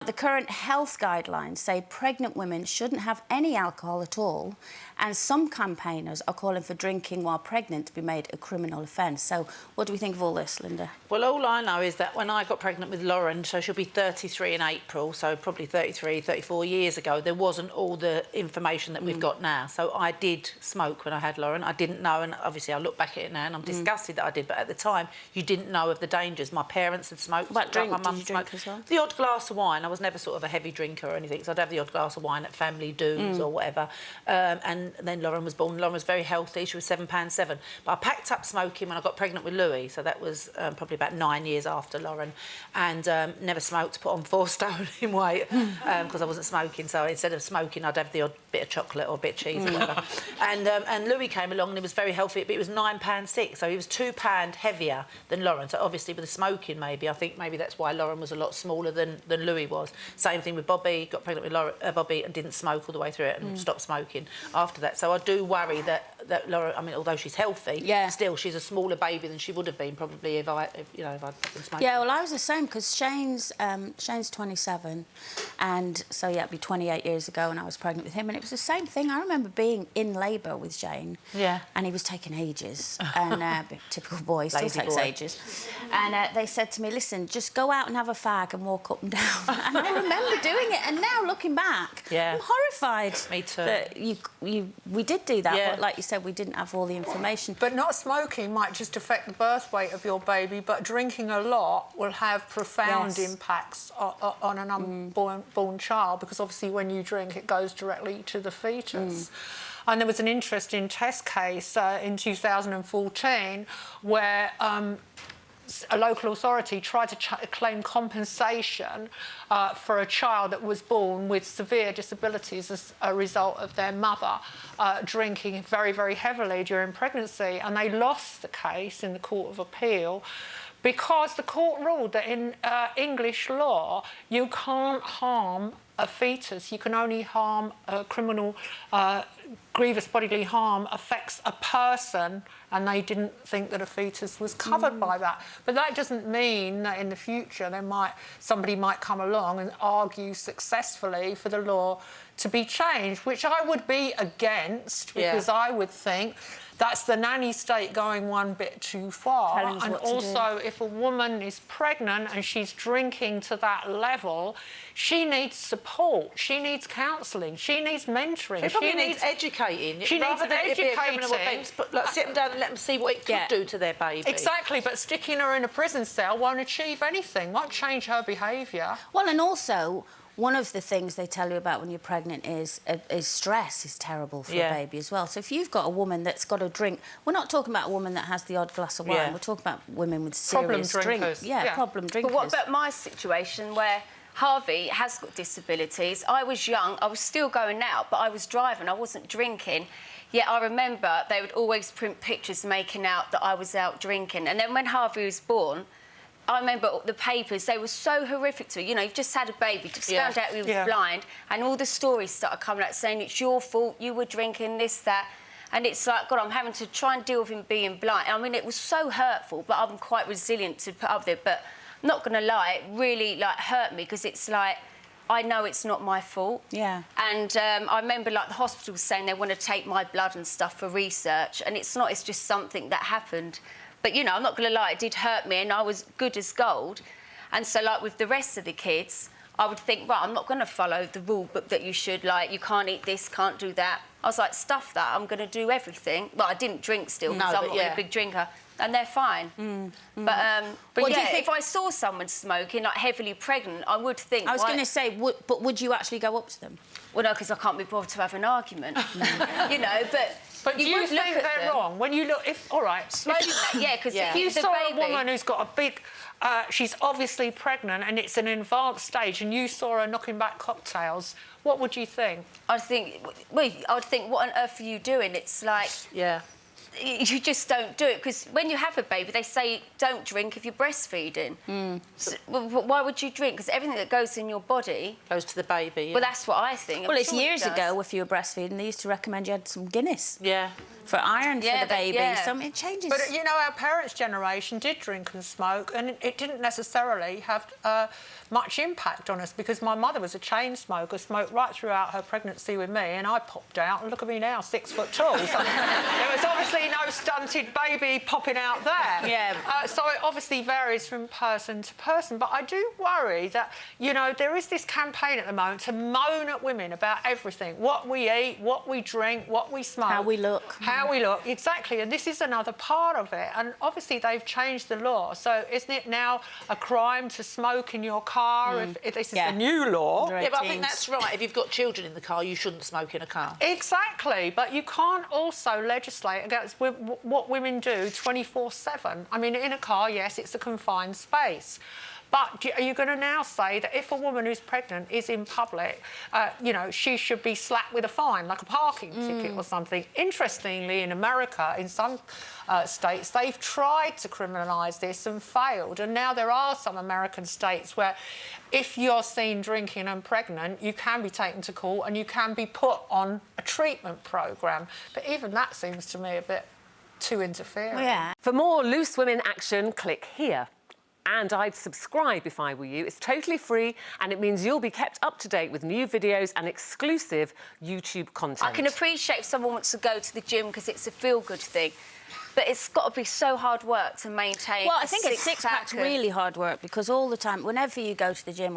The current health guidelines say pregnant women shouldn't have any alcohol at all, and some campaigners are calling for drinking while pregnant to be made a criminal offence. So what do we think of all this, Linda? Well, all I know is that when I got pregnant with Lauren, so she'll be 33 in April, so probably 33, 34 years ago, there wasn't all the information that we've got now. So I did smoke when I had Lauren. I didn't know, and obviously I look back at it now and I'm disgusted that I did, but at the time you didn't know of the dangers. My parents had smoked. What drink my mum did you drink as well? The odd glass of wine. I was never sort of a heavy drinker or anything, so I'd have the odd glass of wine at family do's or whatever. And then Lauren was born. Lauren was very healthy. She was £7.7. But I packed up smoking when I got pregnant with Louis, so that was probably about 9 years after Lauren, and never smoked, put on 4 stone in weight because I wasn't smoking. So instead of smoking, I'd have the odd bit of chocolate or a bit of cheese or whatever. And Louis came along and he was very healthy, but he was £9.6, so he was £2 heavier than Lauren. So obviously with the smoking, maybe, I think maybe that's why Lauren was a lot smaller than Louis was. Same thing with Bobby, got pregnant with Bobby and didn't smoke all the way through it and stopped smoking after that. So I do worry that Lauren, I mean, although she's healthy, still she's a smaller baby than she would have been probably if I'd been smoking. Yeah, well, I was the same because Shane's 27, and so yeah, it'd be 28 years ago, and I was pregnant with him, and it was the same thing. I remember being in labour with Shane, and he was taking ages, and typical boy, still takes ages. And they said to me, "Listen, just go out and have a fag and walk up and down." And I remember doing it, and now looking back, I'm horrified. Me too. That we did do that, but like you said, we didn't have all the information. But not smoking might just affect the birth weight of your baby, but drinking a lot will have profound impacts on an unborn child, because obviously when you drink, it goes directly to the fetus. And there was an interesting test case in 2014 where a local authority tried to claim compensation for a child that was born with severe disabilities as a result of their mother drinking very, very heavily during pregnancy. And they lost the case in the Court of Appeal because the court ruled that in English law, you can't harm a fetus. You can only harm a criminal, grievous bodily harm affects a person, and they didn't think that a fetus was covered by that. But that doesn't mean that in the future somebody might come along and argue successfully for the law to be changed, which I would be against, because I would think that's the nanny state going one bit too far. And also, if a woman is pregnant and she's drinking to that level, she needs support, she needs counselling, she needs mentoring. She probably needs educating. She needs educating. But sit them down and let them see what it could do to their baby. Exactly, but sticking her in a prison cell won't achieve anything, won't change her behaviour. Well, and also, one of the things they tell you about when you're pregnant is stress is terrible for a baby as well. So if you've got a woman that's got a drink, we're not talking about a woman that has the odd glass of wine. We're talking about women with serious drinkers. Problem drinkers. But what about my situation where Harvey has got disabilities? I was young, I was still going out, but I was driving, I wasn't drinking. Yet I remember they would always print pictures making out that I was out drinking. And then when Harvey was born, I remember the papers, they were so horrific to me. You know, you've just had a baby, just found out he was blind, and all the stories started coming out saying it's your fault, you were drinking, this, that. And it's like, God, I'm having to try and deal with him being blind. I mean, it was so hurtful, but I'm quite resilient to put up with it. But I'm not going to lie, it really, like, hurt me, because it's like, I know it's not my fault. And I remember, like, the hospital saying they want to take my blood and stuff for research, and it's not, it's just something that happened. But, you know, I'm not going to lie, it did hurt me, and I was good as gold. And so, like, with the rest of the kids, I would think, right, I'm not going to follow the rule book that you should, like, you can't eat this, can't do that. I was like, stuff that, I'm going to do everything. Well, I didn't drink still, because I'm not really a big drinker, and they're fine. But yeah, if I saw someone smoking, like, heavily pregnant, I would think... I was going to say, but would you actually go up to them? Well, no, because I can't be bothered to have an argument. You know, But do you think they're wrong? When you look, all right, smoking that, because if you saw a woman who's got a big, she's obviously pregnant and it's an advanced stage, and you saw her knocking back cocktails, what would you think? I would think, what on earth are you doing? It's like, you just don't do it, because when you have a baby, they say don't drink if you're breastfeeding. So, why would you drink? Because everything that goes in your body goes to the baby. Well, that's what I think. Well, it's years ago, if you were breastfeeding, they used to recommend you had some Guinness. for iron for the baby. Yeah. So it changes. But, you know, our parents' generation did drink and smoke, and it didn't necessarily have much impact on us, because my mother was a chain smoker, smoked right throughout her pregnancy with me, and I popped out, and look at me now, 6 foot tall. So there was obviously no stunted baby popping out there. Yeah. So it obviously varies from person to person, but I do worry that, you know, there is this campaign at the moment to moan at women about everything, what we eat, what we drink, what we smoke. How we look. How we look, exactly, and this is another part of it. And obviously they've changed the law, so isn't it now a crime to smoke in your car if this is the new law? Yeah, but I think that's right. If you've got children in the car, you shouldn't smoke in a car. Exactly, but you can't also legislate against what women do 24/7. I mean, in a car, yes, it's a confined space. But are you going to now say that if a woman who's pregnant is in public, you know, she should be slapped with a fine, like a parking ticket or something? Interestingly, in America, in some states, they've tried to criminalise this and failed. And now there are some American states where if you're seen drinking and pregnant, you can be taken to court and you can be put on a treatment programme. But even that seems to me a bit too interfering. Well, yeah. For more Loose Women action, click here. And I'd subscribe if I were you. It's totally free, and it means you'll be kept up to date with new videos and exclusive YouTube content. I can appreciate if someone wants to go to the gym because it's a feel-good thing, but it's got to be so hard work to maintain. Well, I think a six-pack's really hard work, because all the time, whenever you go to the gym